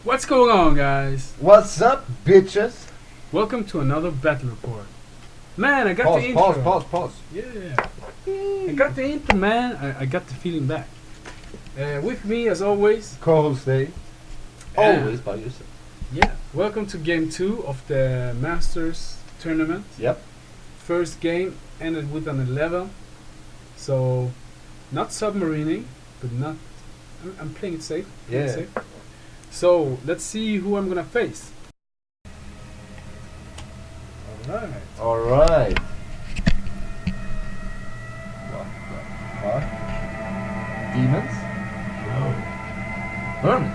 What's going on, guys? What's up, bitches? Welcome to another battle report. Man, I got the intro. Pause. Yeah. I got the intro, man. I got the feeling back. With me, as always, Co-host Dave. Always by yourself. Yeah. Welcome to game 2 of the Masters tournament. Yep. First game ended with an 11. So, not submarining, but not. I'm playing it safe. Yeah. So, let's see who I'm gonna face. Alright. Alright. What? Demons? No. Vermin?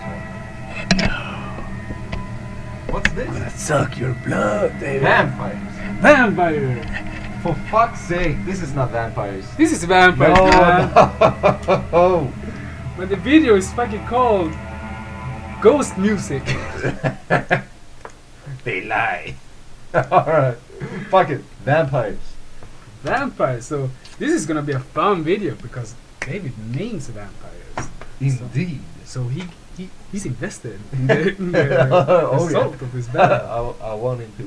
What's this? I'm gonna suck your blood, David. Vampires. Vampire! For fuck's sake, this is not vampires. This is vampire, man. No. But the video is fucking called Ghost Music. They lie. Alright. Fuck it. Vampires. Vampire. So this is gonna be a fun video because David names vampires. Indeed. So he's invested in the result of this battle. I want him to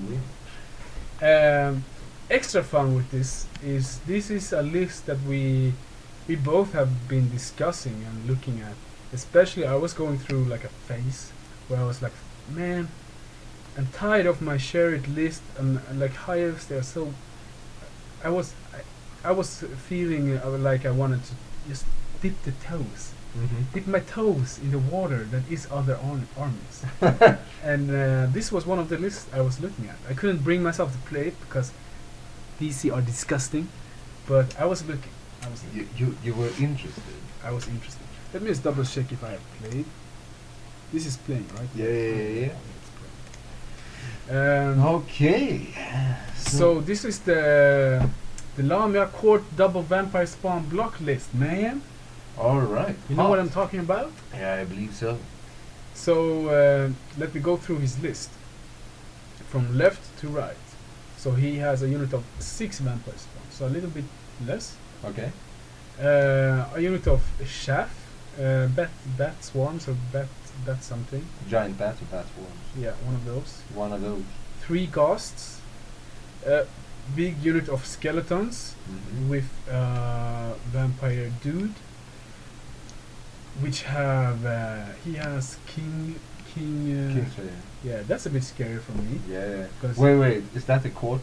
win. Extra fun with this is a list that we both have been discussing and looking at. Especially I was going through like a phase where I was like, man, I'm tired of my Chariot list and like hires. They're so. I was feeling like I wanted to just dip my toes in the water that is other armies. And this was one of the lists I was looking at. I couldn't bring myself to play it because DC are disgusting, but I was looking. You were interested. I was interested. Let me just double check if I have played. This is playing, right? Yeah. Okay. So this is the Lamia Court double vampire spawn block list, man. All right. You know what I'm talking about? Yeah, I believe so. So let me go through his list from left to right. So he has a unit of 6 vampire spawns, so a little bit less. Okay. A unit of chaff, bat swarms or bat something. Giant bats or bat swarms. Yeah, one of those. 3 ghosts. Big unit of skeletons with vampire dude, which have he has Kingslayer. Yeah, that's a bit scary for me. Yeah. Wait, is that the court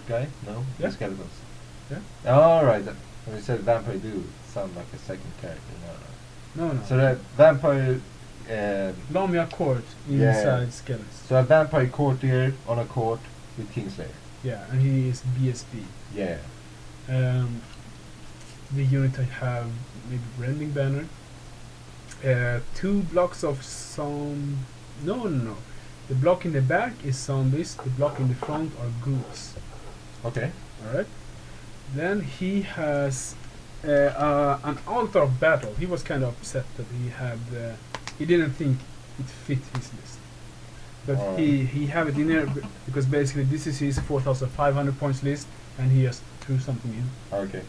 guy? No, yeah. The skeletons. Yeah. All right. When you said vampire dude, it sounded like a second character. No. So that vampire. Lamia Court inside skeletons. So a vampire courtier on a court with Kingslayer. Yeah, and he is BSB. Yeah. The unit I have maybe Rending banner. 2 blocks of No. The block in the back is zombies. The block in the front are ghouls. Okay. All right. Then he has an altar of battle. He was kind of upset that he had. He didn't think it fit his list, but he have it in there because basically this is his 4,500 points list, and he just threw something in. Okay.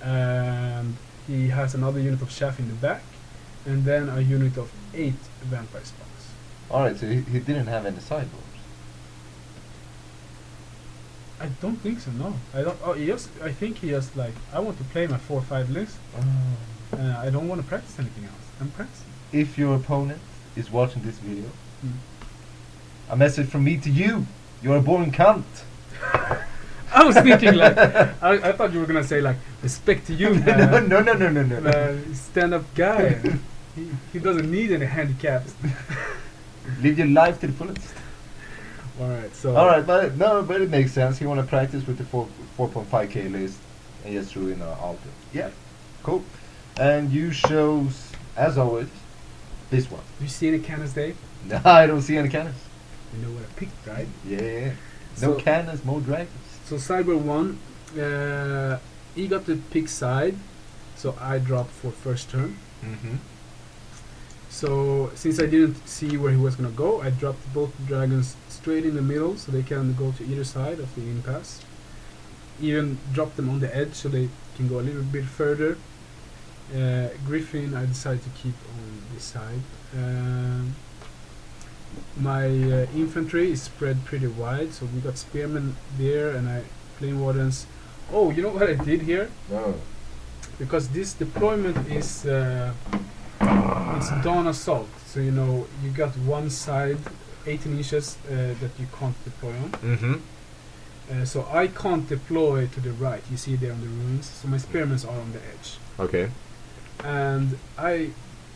And he has another unit of chaff in the back, and then a unit of 8 vampire spawns. All right. So he didn't have any sideboards. I don't think so. No, I don't. Oh, I think he just like I want to play my 4-5 list. I don't want to practice anything else. I'm practicing. If your opponent is watching this video, a message from me to you: you're a boring cunt. I was thinking like I thought you were gonna say like respect to you. No. Stand-up guy. he doesn't need any handicaps. Live your life to the fullest. Alright, but it makes sense. You want to practice with the 4.5k list and just threw in an altar. Yeah, cool. And you chose, as always, this one. You see any cannons, Dave? No, I don't see any cannons. You know what I picked, right? Yeah. No cannons, more dragons. So Cyber 1, he got to pick side, so I dropped for first turn. So since I didn't see where he was gonna go, I dropped both dragons straight in the middle, so they can go to either side of the impasse. Even dropped them on the edge, so they can go a little bit further. Griffon I decided to keep on this side. my infantry is spread pretty wide, so we got spearmen there, and flame wardens. Oh, you know what I did here? No. Because this deployment is it's dawn assault, so you know you got one side 18 inches that you can't deploy on. Mm-hmm. So I can't deploy to the right. You see there on the ruins. So my spearmen are on the edge. Okay. And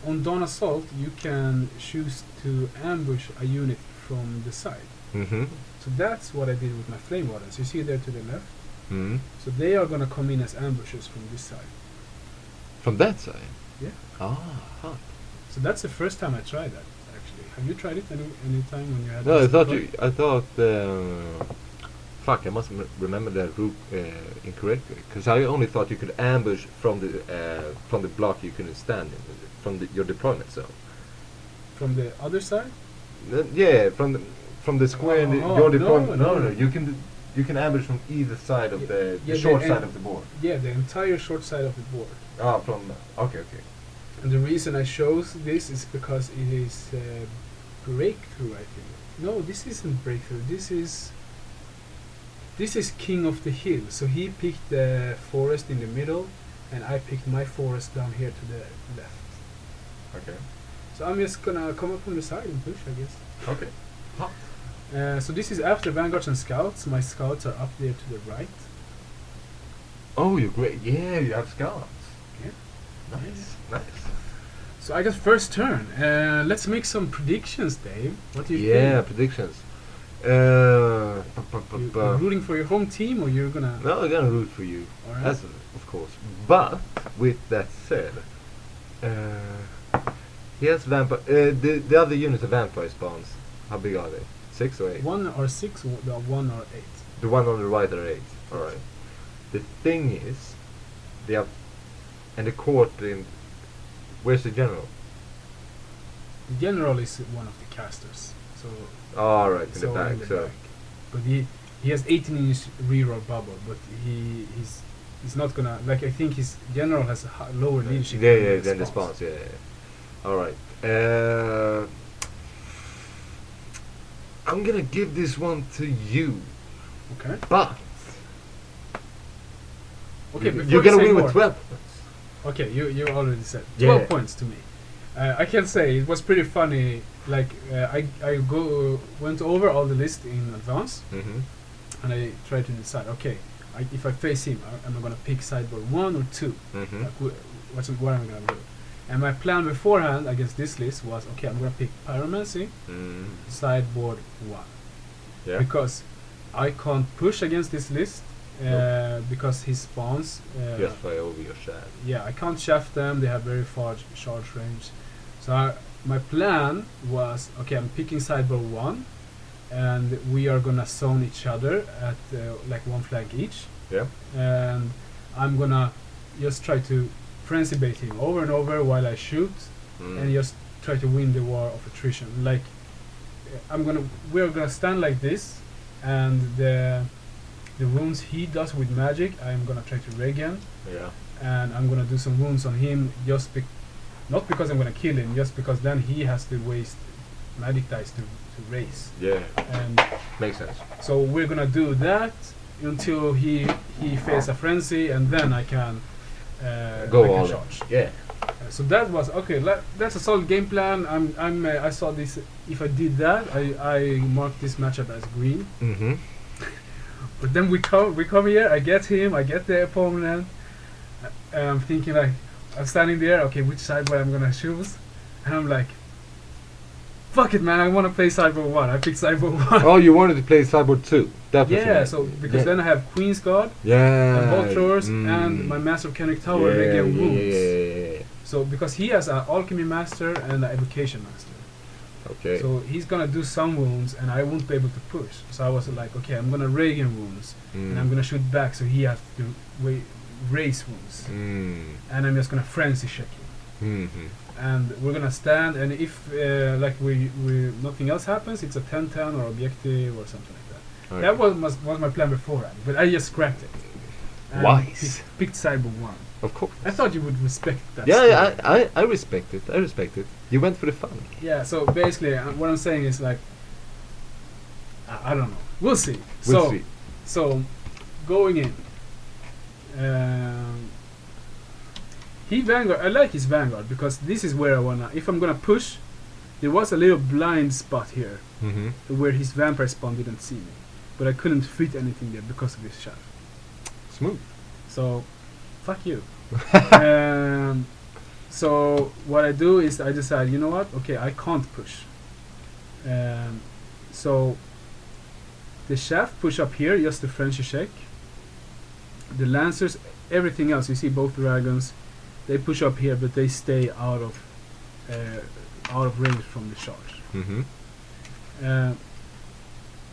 on dawn assault, you can choose to ambush a unit from the side. Mm-hmm. So that's what I did with my flame wardens. You see there to the left. Mm-hmm. So they are gonna come in as ambushers from this side. From that side? Yeah. Ah. Huh. So that's the first time I tried that. Actually, have you tried it any time when you had? No, this I thought deploy? I thought. Fuck! I must remember that route incorrectly. Because I only thought you could ambush from the block you couldn't stand in, from your deployment zone. From the other side? Yeah, from the square in your deployment. no. You can ambush from either side of the yeah, short side of the board. Yeah, the entire short side of the board. Ah, okay. And the reason I chose this is because it is breakthrough, I think. No, this isn't breakthrough. This is King of the Hill. So he picked the forest in the middle, and I picked my forest down here to the left. Okay. So I'm just gonna come up from the side and push, I guess. Okay. So this is after Vanguards and Scouts. My Scouts are up there to the right. Oh, you're great. Yeah, you have scouts. Yeah. Nice. So I guess first turn. Let's make some predictions, Dave. What do you Yeah, think? predictions. You're rooting for your home team, or you're gonna? No, I'm gonna root for you. Alright. That's of course. But with that said, he has vampire. The other units are vampire spawns. How big are they? 6 or 8? 1 or 6, or 1 or 8. The one on the right are 8. All right. The thing is, they have, and the court in. Where's the general? The general is one of the casters. So. All right, in so the back. in the So back. But he has 18-inch reroll bubble, but he's not gonna, like, I think his general has a lower leadership. yeah, then the spawns. Yeah. All right. I'm gonna give this one to you, Okay. but Okay. you're gonna win with more. 12. Okay, you already said 12 Yeah. points to me. I can say it was pretty funny. Like I went over all the list in advance, Mm-hmm. and I tried to decide. Okay, if I face him, am I gonna pick sideboard 1 or 2? Mm-hmm. Like, what am I gonna do? And my plan beforehand against this list was, okay, I'm gonna pick Pyromancy, sideboard 1, Yeah. because I can't push against this list because his spawns. Just fly over your shadow. Yeah, I can't shaft them. They have very far charge range. So my plan was, okay, I'm picking sideboard 1, and we are gonna zone each other at like 1 flank each. Yeah. And I'm gonna just try to frenzy bait him over and over while I shoot, and just try to win the war of attrition. Like we're gonna stand like this, and the wounds he does with magic, I'm gonna try to regen, Yeah. and I'm gonna do some wounds on him just not because I'm gonna kill him, just because then he has to waste magic dice to raise. Yeah. And Makes sense. so we're gonna do that until he fails a frenzy, and then I can Go I can all in. charge. Yeah. So that was okay. That's a solid game plan. I saw this. If I did that, I marked this matchup as green. Mm-hmm. But then we come here. I get him. I get the opponent. And I'm thinking like, I'm standing there. Okay, which sideboard I'm gonna choose? And I'm like, fuck it, man. I want to play sideboard 1. I picked sideboard 1. Oh, you wanted to play sideboard 2. Definitely. Yeah. So because then I have Queen's Guard, Yeah. and Bolt Throwers, and my Master of Canic Tower again wounds. Yeah. So because he has an Alchemy Master and an Evocation Master. Okay. So he's gonna do some wounds, and I won't be able to push. So I was like, okay, I'm gonna regen wounds, and I'm gonna shoot back, so he has to raise wounds, and I'm just gonna frenzy check him. Mm-hmm. And we're gonna stand, and if like we nothing else happens, it's a 10-10 or objective or something like that. Okay. That was my plan beforehand, but I just scrapped it. And Wise. Picked sideboard 1. Of course. I thought you would respect that. Yeah, I respect it. I respect it. You went for the fun. Yeah, so basically what I'm saying is like, I don't know. We'll see. We'll see. So going in. He Vanguard. I like his Vanguard because this is where I wanna. If I'm gonna push, there was a little blind spot here where his vampire spawn didn't see me, but I couldn't fit anything there because of his shaft. Smooth. So, fuck you. So what I do is I decide, you know what? Okay, I can't push. So the shaft push up here, just the Frenzy check. The Lancers, everything else, you see both dragons, they push up here, but they stay out of range from the charge.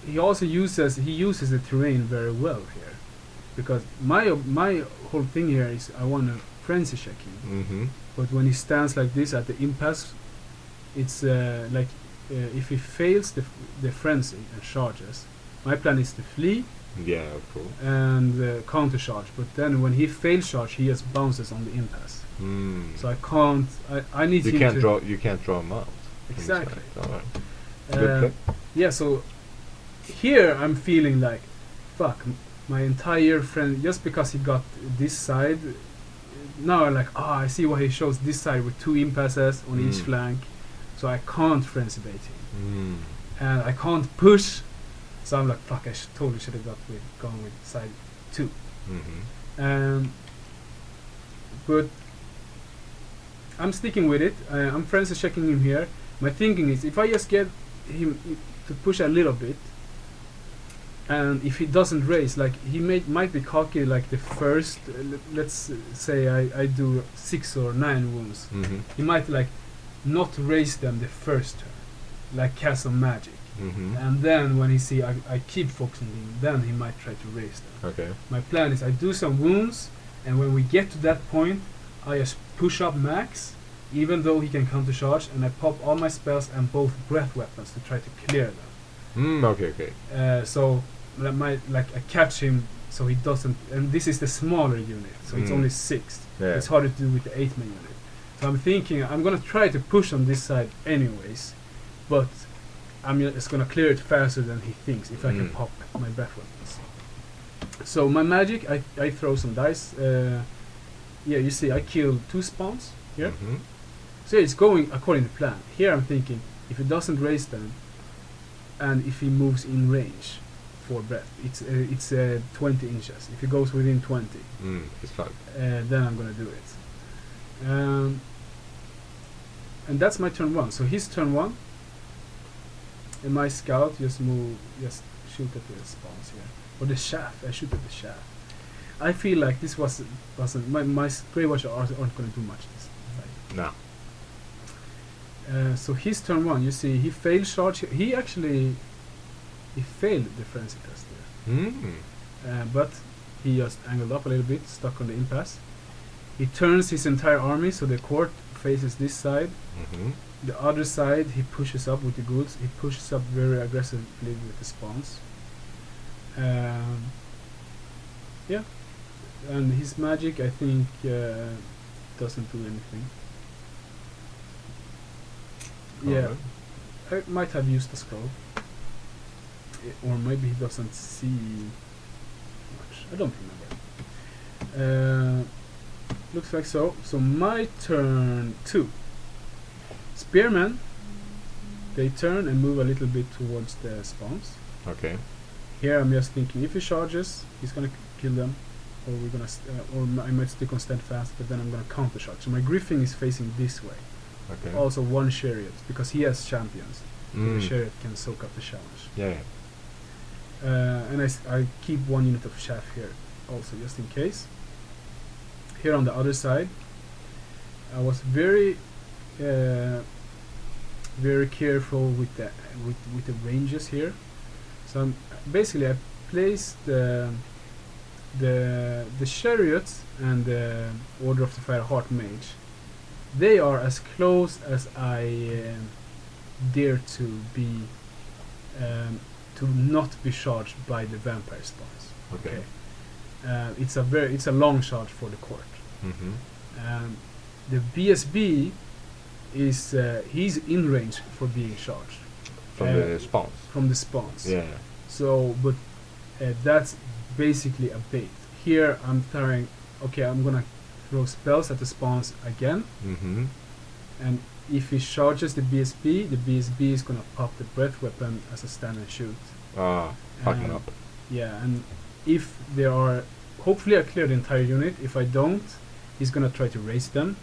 He also uses the terrain very well here, because my whole thing here is I want to frenzy check him. But when he stands like this at the impasse, it's like if he fails the frenzy and charges, my plan is to flee. Yeah, of course. And counter charge, but then when he fails charge, he just bounces on the impasse. So I can't. I need you can't draw. You can't draw him out. Exactly. Alright. Good play. Yeah. So here I'm feeling like, fuck, my entire friend, just because he got this side. Now I'm like, I see why he shows this side with 2 impasses on each flank, so I can't frenzy bait him, and I can't push. So I'm like, fuck, I totally should have gone with side 2. But I'm sticking with it. I'm frenzy checking him here. My thinking is, if I just get him to push a little bit, and if he doesn't raise, like he might be cocky, like the first, let's say I do 6 or 9 wounds. He might like not raise them the first turn, like cast some magic. And then when he see I keep focusing him, then he might try to raise them. Okay. My plan is I do some wounds, and when we get to that point, I just push up max, even though he can counter charge, and I pop all my spells and both breath weapons to try to clear them. Okay. So I catch him so he doesn't, and this is the smaller unit, so it's only 6. Yeah. It's harder to do with the 8-man unit. So I'm thinking I'm gonna try to push on this side anyways, but I'm just gonna clear it faster than he thinks if I can pop my breath weapons. So my magic, I throw some dice. Yeah, you see I killed 2 spawns here. So it's going according to plan. Here I'm thinking, if he doesn't raise them, and if he moves in range for breath, it's 20 inches. If he goes within 20, it's fucked. then I'm gonna do it. And that's my turn 1. So his turn 1. And my scout just shoot at the spawns here. Or the shaft, I shoot at the shaft. I feel like this wasn't my Grey Watcher aren't going to do much this fight. No. So his turn 1, you see, he failed charge. He failed the frenzy test there. But he just angled up a little bit, stuck on the impasse. He turns his entire army, so the court faces this side. The other side, he pushes up with the goods. He pushes up very aggressively with the spawns. Yeah, and his magic, I think, doesn't do anything. Yeah, I might have used the scroll, or maybe he doesn't see much. I don't remember. Looks like so. So my turn 2. Spearmen, they turn and move a little bit towards the spawns. Okay. Here I'm just thinking, if he charges, he's gonna kill them, or we're gonna, or I might stick on steadfast, but then I'm gonna counter charge. So my Griffon is facing this way. Okay. Also 1 Chariot, because he has champions. The Chariot can soak up the challenge. Yeah. And I keep 1 unit of chaff here, also just in case. Here on the other side, I was very careful with the ranges here. So basically I placed the Chariot and the Order of the Fire Heart Mage. They are as close as I dare to be, to not be charged by the vampire spawns. Okay. It's a long charge for the court. The BSB is he's in range for being charged. from the spawns. From the spawns. Yeah. So, but that's basically a bait. Here I'm throwing. Okay, I'm gonna throw spells at the spawns again. Mm-hmm. And if he charges the BSB is gonna pop the breath weapon as a stand and shoot. Fucking up. Yeah, and if there are, hopefully I clear the entire unit. If I don't, he's gonna try to raise them.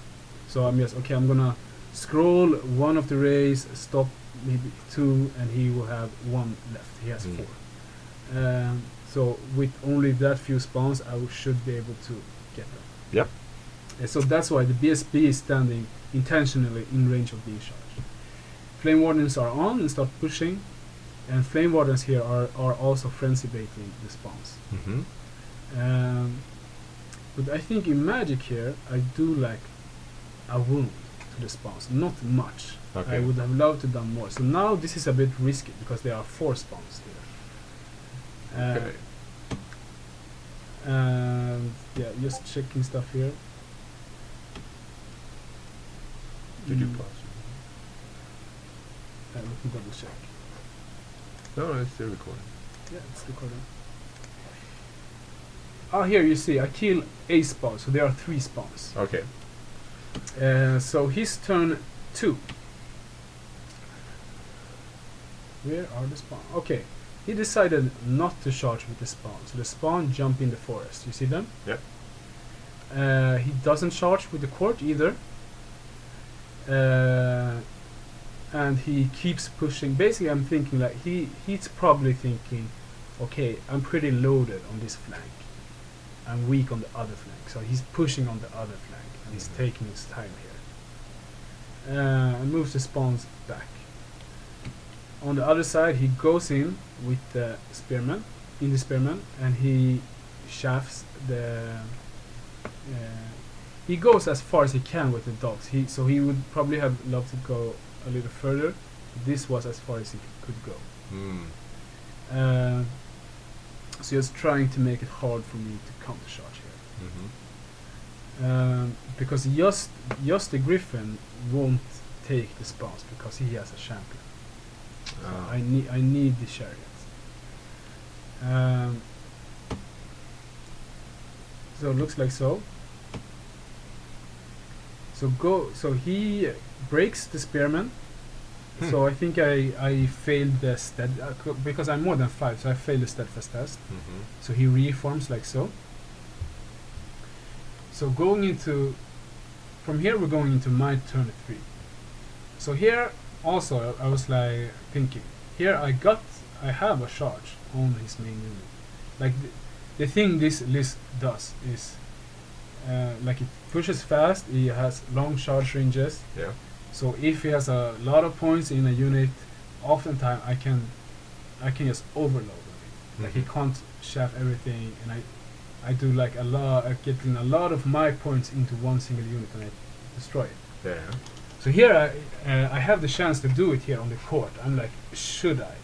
So I'm gonna scroll one of the raise, stop maybe 2, and he will have 1 left. He has 4. So with only that few spawns, I should be able to get them. Yep. So that's why the BSB is standing intentionally in range of being charged. Flame Wardens are on and start pushing, and Flame Wardens here are also frenzy baiting the spawns. Mm-hmm. But I think in Magic here, I do like a wound to the spawns, not much. Okay. I would have loved to done more. So now this is a bit risky because there are 4 spawns here. Okay. And yeah, just checking stuff here. Did you Mm. pause? Let me double check. No, it's still recording. Yeah, it's recording. Here you see, I kill a spawn, so there are 3 spawns. Okay. So his turn 2. Where are the spawns? Okay, he decided not to charge with the spawn, so the spawn jump in the forest. You see them? Yep. He doesn't charge with the court either. And he keeps pushing. Basically, I'm thinking like he's probably thinking, okay, I'm pretty loaded on this flank. I'm weak on the other flank, so he's pushing on the other flank, and he's taking his time here. And moves the spawns back. On the other side, he goes in with the spearman, and he shafts the. He goes as far as he can with the dogs. So he would probably have loved to go a little further. This was as far as he could go. So he was trying to make it hard for me to counter charge here. Mm-hmm. Because just the Griffon won't take the spawns because he has a champion. So I need the Chariot. So it looks like so. So he breaks the spearman. So I think I failed the because I'm more than 5, so I failed the steadfast test. Mm-hmm. So he reforms like so. So going into from here, we're going into my turn 3. So here also I was like thinking. Here I have a charge on his main unit. Like the thing this list does is like it pushes fast. He has long charge ranges. Yeah. So if he has a lot of points in a unit, oftentimes I can just overload him. Like he can't shaft everything, and I do like getting a lot of my points into one single unit and I destroy it. Yeah. So here I have the chance to do it here on the court. I'm like, should I?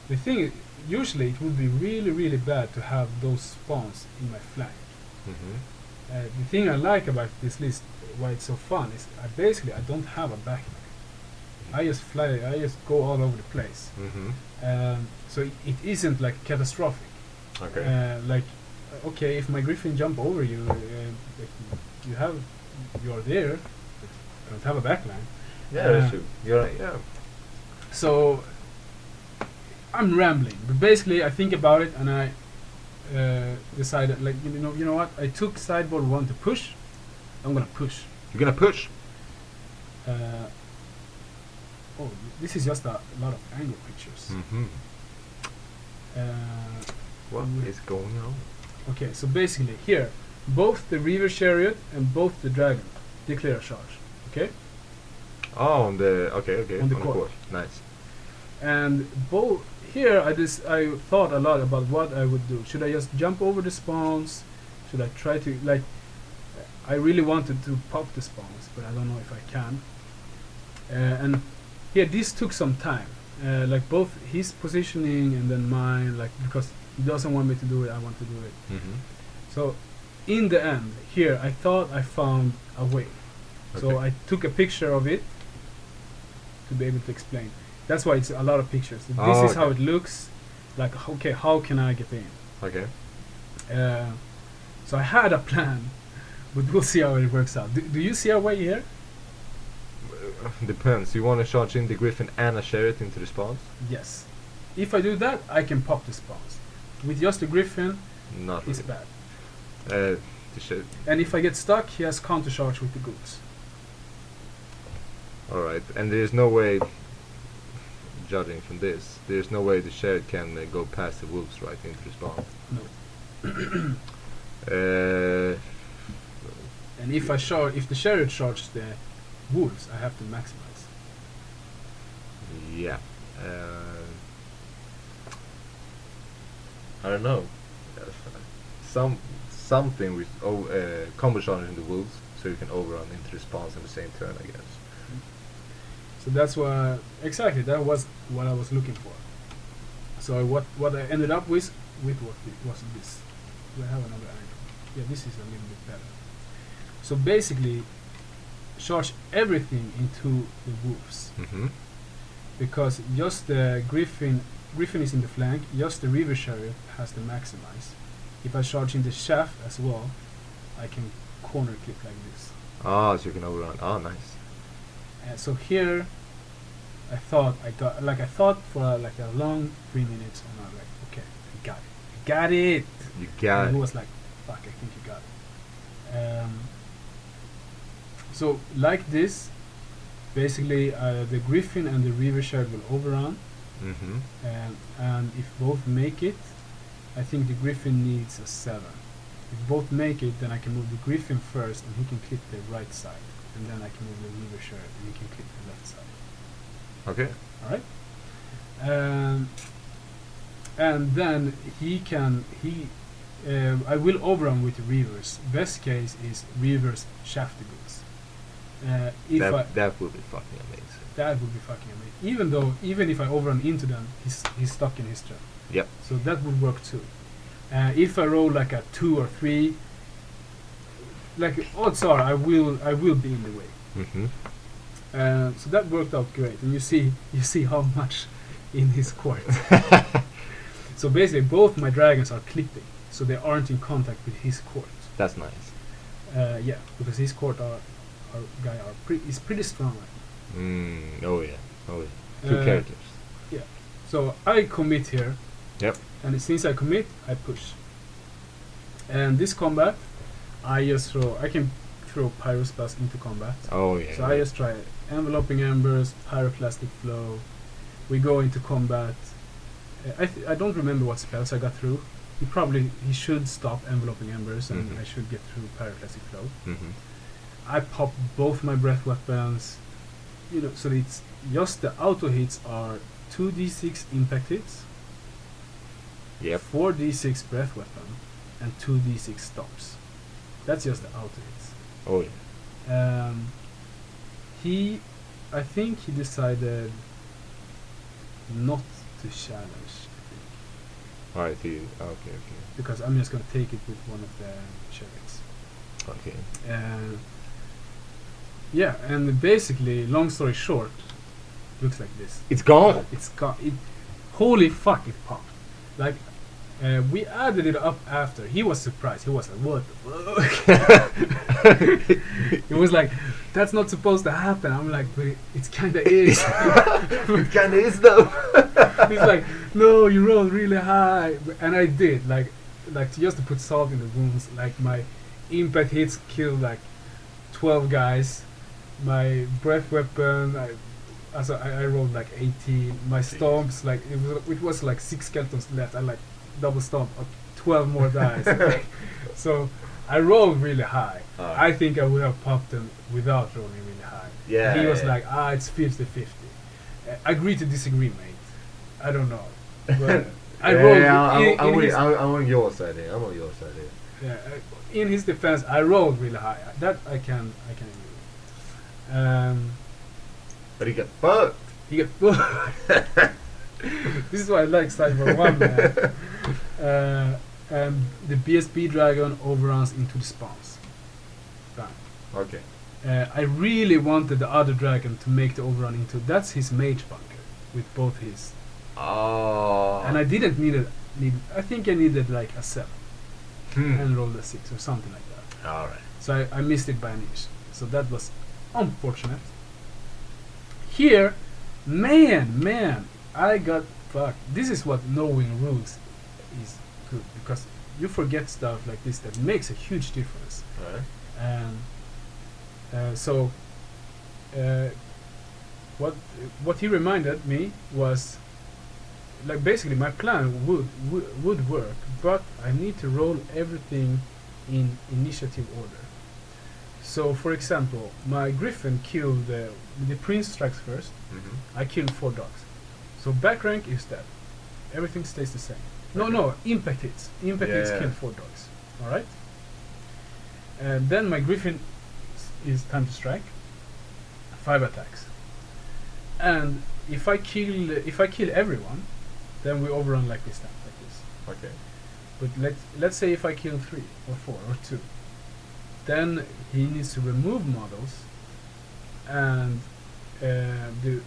The thing is, usually it would be really bad to have those spawns in my flank. Mm-hmm. The thing I like about this list, why it's so fun, is I don't have a backline. I just fly, I just go all over the place. Mm-hmm. So it isn't like catastrophic. Okay. Okay, if my Griffin jump over you, you're there. I don't have a backline. Yeah, that's true. You're right. Yeah. So I'm rambling, but basically I think about it and I decided, like, you know what? I took sideboard 1 to push. I'm gonna push. You're gonna push. Oh, this is just a lot of angle pictures. Mm-hmm. What is going on? Okay, so basically here, both the Reaver Chariot and both the Dragon declare a charge. Okay. Oh, on the On the court. Nice. And both here, I thought a lot about what I would do. Should I just jump over the spawns? Should I try to I really wanted to pop the spawns, but I don't know if I can. And here, this took some time. Like both his positioning and then mine, like because he doesn't want me to do it, I want to do it. Mm-hmm. So in the end, here I thought I found a way. So Okay. I took a picture of it, to be able to explain. That's why it's a lot of pictures. This Oh, is how okay. it looks. Like, okay, how can I get in? Okay. So I had a plan, but we'll see how it works out. Do you see our way here? Depends. You want to charge in the Griffon and a Chariot into the spawns? Yes. If I do that, I can pop the spawns. With just the Griffin, Not it's really. bad. And if I get stuck, he has counter charge with the goods. Alright, and there's no way, judging from this, there's no way the Chariot can go past the wolves right into the spawn. No. And if the Chariot charges the wolves, I have to maximize. Yeah. I don't know. Something with combo charging the wolves, so you can overrun into the spawns in the same turn, I guess. So that's what exactly that was what I was looking for. So what I ended up with was this. Do I have another angle? Yeah, this is a little bit better. So basically, charge everything into the wolves, Mm-hmm. because just the Griffin is in the flank. Just the Reaver Chariot has the maximize. If I charge in the shaft as well, I can corner clip like this. Ah, so you can overrun. Ah, nice. So here, I thought for like a long 3 minutes, and I was like, okay, I got it. You got And it. he was like, fuck, I think you got it. So like this, basically the Griffin and the Reaver Chariot will overrun, Mm-hmm. and if both make it, I think the Griffin needs a 7. If both make it, then I can move the Griffin first, and he can clip the right side, and then I can move the Reaver Chariot, and he can clip the left side. Okay. Alright? And then I will overrun with the Reavers. Best case is Reavers shaft the goods. That would be fucking amazing. That would be fucking amazing. Even if I overrun into them, he's stuck in his turn. Yep. So that would work too. If I roll like a 2 or 3, like odds are I will be in the way. Mm-hmm. So that worked out great, and you see how much in his court. So basically, both my dragons are clipping, so they aren't in contact with his court. That's nice. Yeah, because his court is pretty strong. Oh yeah. Oh yeah. 2 characters. Yeah. So I commit here. Yep. And since I commit, I push. And this combat, I can throw Pyro spells into combat. Oh yeah. So I just try Enveloping Embers, Pyroclastic Flow. We go into combat. I don't remember what spells I got through. He should stop Enveloping Embers, and I should get through Pyroclastic Flow. Mm-hmm. I pop both my breath weapons. So it's just the auto hits are 2d6 impact hits, Yep. 4d6 breath weapon, and 2d6 stops. That's just the auto hits. Oh yeah. I think he decided not to challenge, Alright. Okay. because I'm just gonna take it with one of the chariots. Okay. Yeah, and basically, long story short, looks like this. It's gone. It's got it. Holy fuck! It popped. Like we added it up after. He was surprised. He was like, "What the fuck?" He was like, "That's not supposed to happen." I'm like, "But it's kind of is." It kinda is though. He's like, "No, you rolled really high," and I did. Like just to put salt in the wounds. Like my impact hits killed like 12 guys. My breath weapon, I rolled like 18. My stomps, like it was like 6 skeletons left. I like double stomp 12 more dice. So I rolled really high. I think I would have popped them without rolling really high. Yeah. He was like, it's 50-50. Agree to disagree, mate. I don't know. But I rolled. I'm on your side here. Yeah, in his defense, I rolled really high. That I can agree. But he got fucked. He got fucked. This is why I like Cyber 1, man. The BSB dragon overruns into the spawns. Bam. Okay. I really wanted the other dragon to make the overrun into. That's his mage bunker with both his. Oh. And I didn't need. I think I needed like a 7 Hmm. and rolled a 6 or something like that. All right. So I missed it by an inch. So that was unfortunate. Here, man, I got fucked. This is what knowing rules is good, because you forget stuff like this that makes a huge difference. All right. And so what he reminded me was like basically my plan would work, but I need to roll everything in initiative order. So for example, my Griffon killed the prince strikes first. Mm-hmm. I killed 4 dogs. So back rank is dead. Everything stays the same. No, impact hits. Impact hits kill 4 dogs. Alright? And then my Griffin is time to strike. 5 attacks. And if I kill everyone, then we overrun like this time, like this. Okay. But let's say if I kill 3 or 4 or 2, then he needs to remove models, and the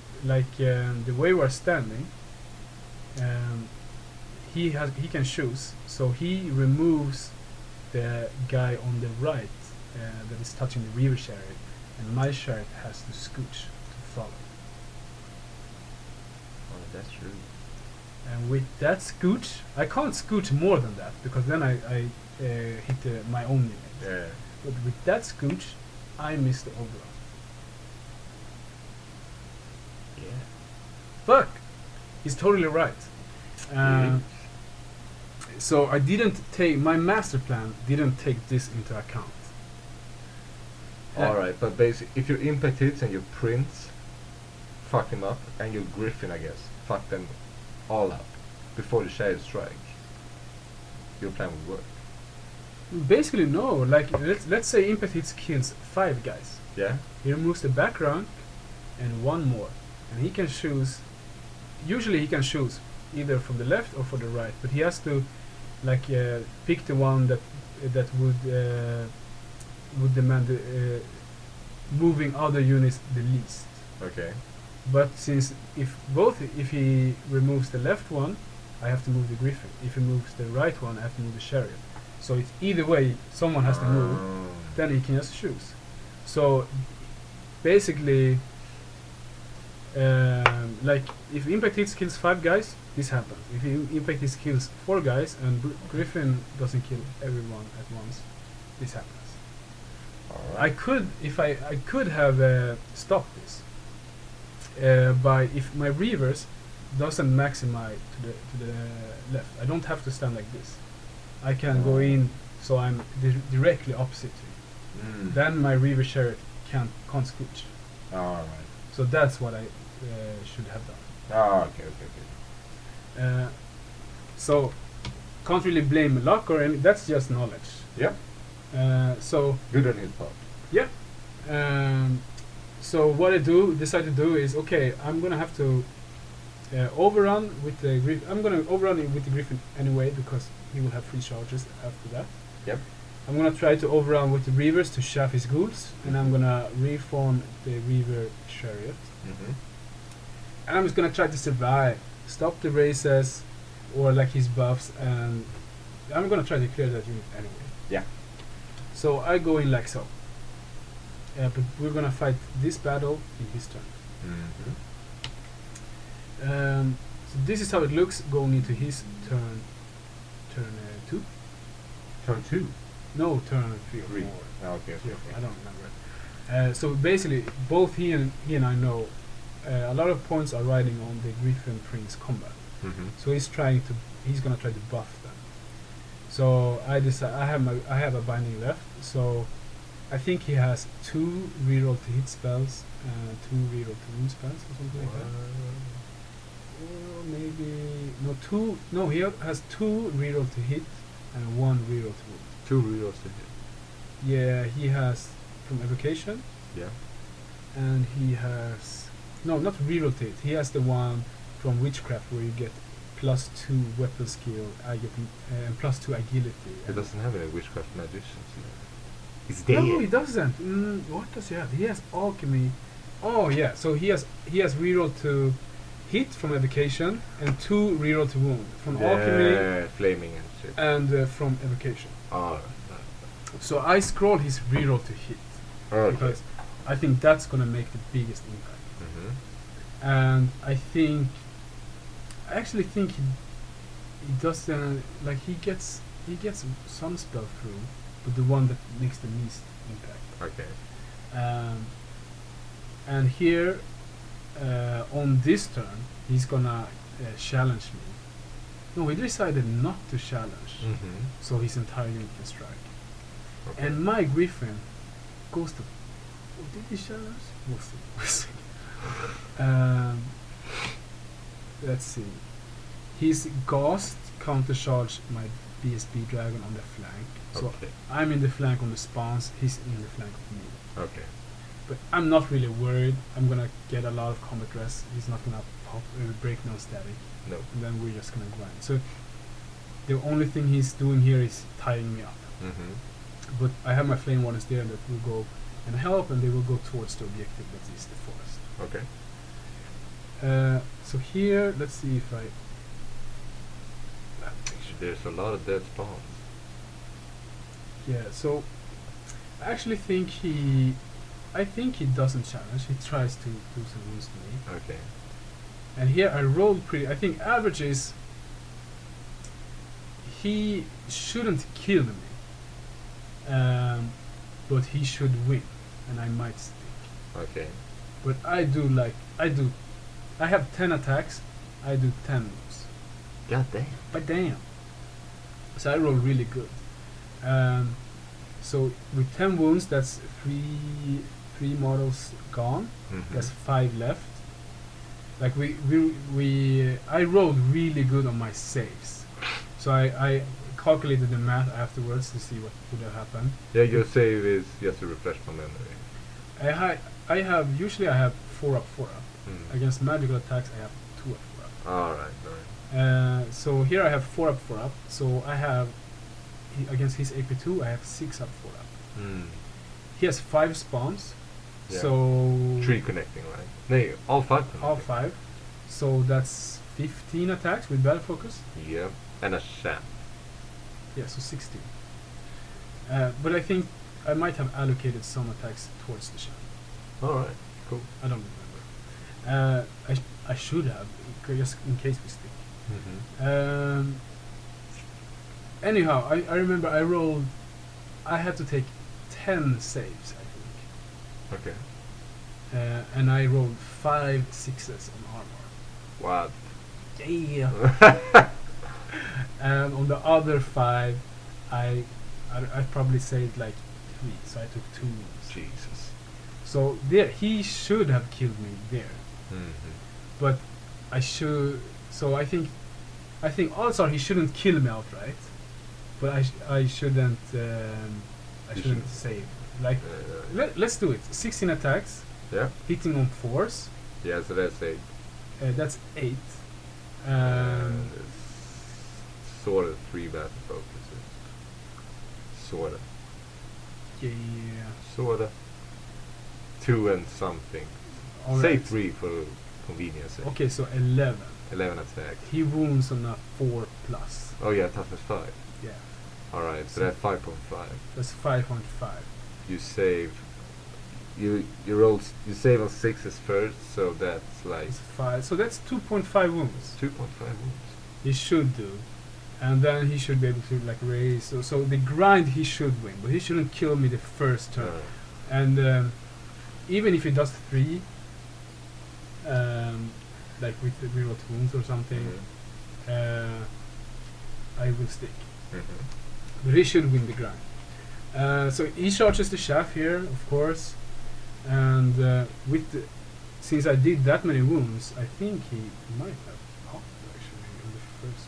way we're standing, he can choose. So he removes the guy on the right that is touching the Reaver Chariot, and my Chariot has to scooch to follow. Oh, that's true. And with that scooch, I can't scooch more than that, because then I hit my own limit. Yeah. But with that scooch, I missed the overrun. Yeah. Fuck! He's totally right. So I didn't take, my master plan didn't take this into account. All right, but basically, if your impact hits and your prince fuck him up, and your Griffin, I guess, fuck them all up before the Chariot strike, your plan would work. Basically, no. Like, let's say impact hits kills 5 guys. Yeah. He removes the back rank and 1 more, and he can choose. Usually, he can choose either from the left or from the right, but he has to, like, pick the one that would demand moving other units the least. Okay. But since if he removes the left one, I have to move the Griffin. If he moves the right one, I have to move the Chariot. So it's either way, someone has to move. Then he can just choose. So basically, like if impact hits kills 5 guys, this happens. If impact hits kills 4 guys and Griffin doesn't kill everyone at once, this happens. Alright. I could have stopped this by if my Reavers doesn't maximize to the left. I don't have to stand like this. I can go in, so I'm directly opposite to you. Then my Reaver Chariot can't scooch. Alright. So that's what I should have done. Ah, okay. So can't really blame luck or any. That's just knowledge. Yep. So Good on his part. yeah. So what I decide to do is, okay, I'm gonna have to overrun with the Griffin. I'm gonna overrun it with the Griffin anyway, because he will have 3 charges after that. Yep. I'm gonna try to overrun with the Reavers to shaft his ghouls, and I'm gonna reform the Reaver Chariot. Mm-hmm. And I'm just gonna try to survive, stop the races, or like his buffs, and I'm gonna try to clear that unit anyway. Yeah. So I go in like so. But we're gonna fight this battle in his turn. Mm-hmm. So this is how it looks going into his turn. Turn 2? Turn 2. No, turn 3 or 3. 4. Oh, okay. 3 or 4. I don't remember. So basically, both he and I know a lot of points are riding on the Griffin Prince combat. Mm-hmm. So he's gonna try to buff them. So I decide I have a binding left. So I think he has 2 reroll to hit spells and 2 reroll to wound spells or something like that. Or maybe no 2. No, he has 2 reroll to hit and 1 reroll to wound. 2 rerolls to hit. Yeah, he has from evocation. Yeah. And he has not reroll to hit. He has the one from witchcraft where you get +2 weapon skill, I get +2 agility. He doesn't have any witchcraft magicians. It's dead. No, he doesn't. What does he have? He has Alchemy. Oh yeah, so he has reroll to hit from evocation and 2 reroll to wound from Alchemy flaming and shit. and from evocation. Oh. So I scroll his reroll to hit because I think that's gonna make the biggest impact. And I actually think he doesn't like he gets some spell through, but the one that makes the least impact. Okay. And here on this turn he's gonna challenge me. No, he decided not to challenge, so his entire unit can strike. Okay. And my Griffon goes to. Oh, did he challenge? We'll see. Let's see. His Ghost countercharge my BSB dragon on the flank. So I'm in the flank on the spawns, he's in the flank of me. Okay. But I'm not really worried. I'm gonna get a lot of combat rest. He's not gonna break no static. No. And then we're just gonna grind. So the only thing he's doing here is tying me up. But I have my Flame Wardens there that will go and help, and they will go towards the objective, that is the forest. Okay. So here, let's see if I. There's a lot of dead spawns. Yeah. So I actually think he doesn't challenge. He tries to do some wounds to me. Okay. And here I rolled pretty. I think average is. He shouldn't kill me. But he should win, and I might stick. Okay. But I have 10 attacks, I do 10 moves. God damn. But damn. So I roll really good. So with 10 wounds, that's three models gone. There's 5 left. Like I rolled really good on my saves. So I calculated the math afterwards to see what would have happened. Yeah, your save is just to refresh my memory. I have 4 up, 4 up. Against magical attacks, I have 2 up, 4 up. Alright. So here I have 4 up, 4 up. So I have against his AP2, I have 6 up, 4 up. He has 5 spawns. Yeah. So 3 connecting, right? No, all 5 connecting. All 5. So that's 15 attacks with battle focus. Yeah, and a sham. Yeah, so 16. But I think I might have allocated some attacks towards the sham. Alright, cool. I don't remember. I should have, just in case we stick. Anyhow, I remember I had to take 10 saves, I think. Okay. And I rolled 5 6s on armor. What? Yeah. And on the other 5, I probably saved like 3, so I took 2 wounds. Jesus. So there, he should have killed me there. But I should. So I think also he shouldn't kill me outright. But I shouldn't. I shouldn't save. Like let's do it. 16 attacks. Yeah. Hitting on 4s. Yeah, so that's 8. That's 8. Sort of 3 battle focuses. Sorta. Yeah. Sorta. 2 and something. All Say right. 3 for convenience sake. Okay, so 11. 11 attack. He wounds on a 4+. Oh yeah, toughness 5. Yeah. Alright, so that's 5.5. That's 5.5. You save. You roll. You save on 6s first, so that's like It's 5. So that's 2.5 wounds. 2.5 wounds. He should do. And then he should be able to like raise. So the grind he should win, but he shouldn't kill me the first turn. And even if he does 3, like with the reroll wounds or something, I will stick. But he should win the grind. So he charges the shaft here, of course, and since I did that many wounds, I think he might have popped actually in the first.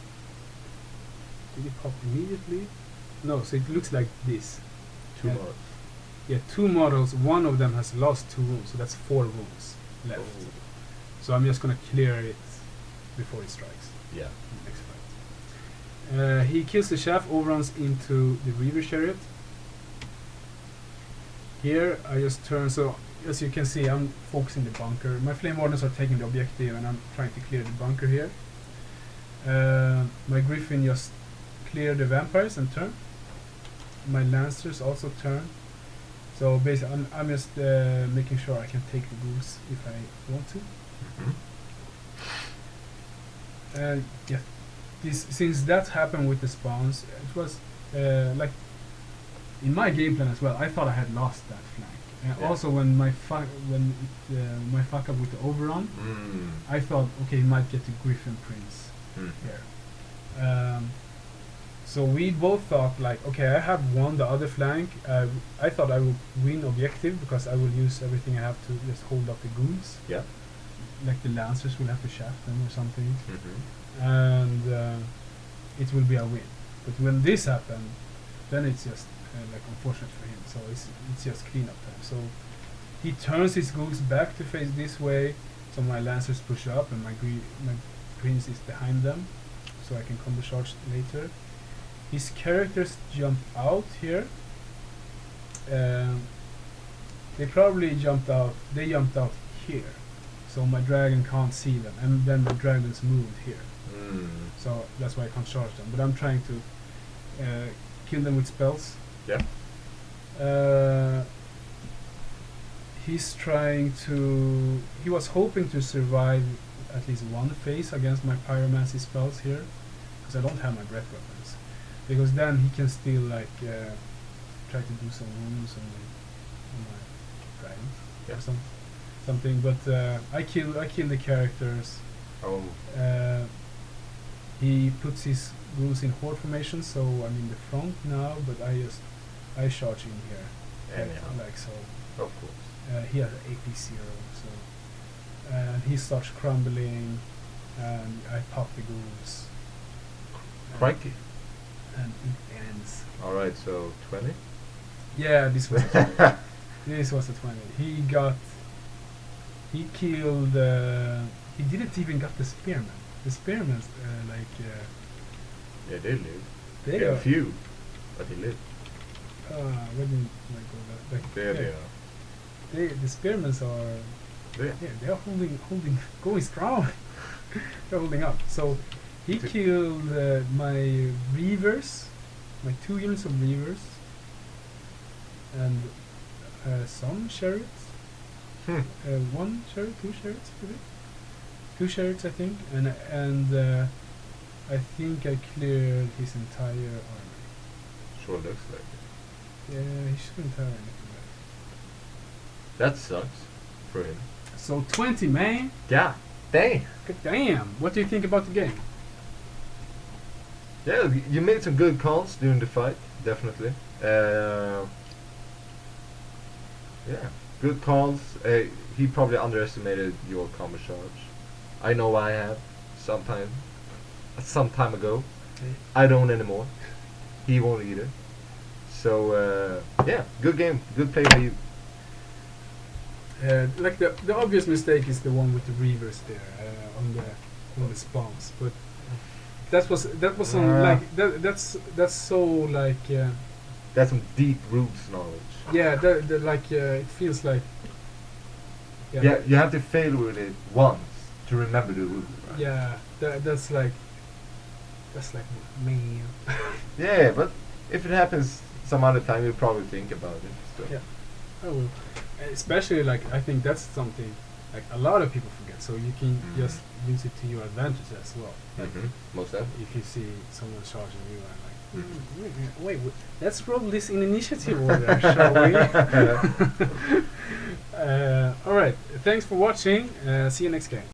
Did he pop immediately? No. So it looks like this. 2 models. Yeah, 2 models. One of them has lost 2 wounds, so that's 4 wounds left. Oh. So I'm just gonna clear it before he strikes. Yeah. Next fight. He kills the shaft, overruns into the Reaver Chariot. here I just turn. So as you can see, I'm focusing the bunker. My flame wardens are taking the objective, and I'm trying to clear the bunker here. My Griffon just clear the vampires and turn. My lancers also turn. So basically, I'm just making sure I can take the ghouls if I want to. And yeah, since that happened with the spawns, it was like in my game plan as well. I thought I had lost that flank. Also, when my fuck up with the overrun, I thought, okay, he might get the Griffon Prince here. So we both thought like, okay, I have won the other flank. I thought I would win objective because I will use everything I have to just hold up the ghouls. Yeah. Like the lancers will have to shaft them or something, and it will be a win. But when this happened, then it's just like unfortunate for him. So it's just cleanup time. So he turns his ghouls back to face this way. So my lancers push up, and my prince is behind them, so I can combo charge later. His characters jump out here. They probably jumped out. They jumped out here, so my dragon can't see them, and then the dragons moved here. So that's why I can't charge them. But I'm trying to kill them with spells. Yeah. He's trying to. He was hoping to survive at least one phase against my pyromancy spells here, because I don't have my breath weapons. Because then he can still like try to do some wounds on my dragon or something. But I kill the characters. Oh. He puts his ghouls in horde formation, so I'm in the front now. But I charge in here. Anyhow. Like so. Of course. He has AP 0, so and he starts crumbling, and I pop the ghouls. Crikey. And it ends. Alright, so 20? Yeah, this was a 20. This was a 20. He killed, he didn't even got the spearman. The spearmen, Yeah, they live. they Yeah, are, a few, but they live. where did I go? There they are. The spearmen are, There. yeah, they are holding, going strong. They're holding up. So he killed my Reavers, my 2 units of Reavers, and some chariots. 1 chariot, 2 chariots, maybe? 2 chariots, I think, and I think I cleared his entire army. Sure looks like it. Yeah, he shouldn't have anything left. That sucks for him. So 20, man. Yeah. Dang. God damn. What do you think about the game? Yeah, you made some good calls during the fight, definitely. Yeah, good calls. He probably underestimated your combo charge. I know I have some time ago. Okay. I don't anymore. He won't either. So yeah, good game, good play by you. Like the obvious mistake is the one with the Reavers there on the spawns, but that was some like that's so like That's some deep roots knowledge. yeah, like it feels like Yeah, you have to fail with it once to remember the root. Right? yeah, that's like me. Yeah, but if it happens some other time, you'll probably think about it. So. Yeah, I will. Especially like I think that's something like a lot of people forget. So you can just use it to your advantage as well. Like Most definitely. if you see someone charging you and like, wait, let's roll this in initiative order, shall we? All right. Thanks for watching. See you next game.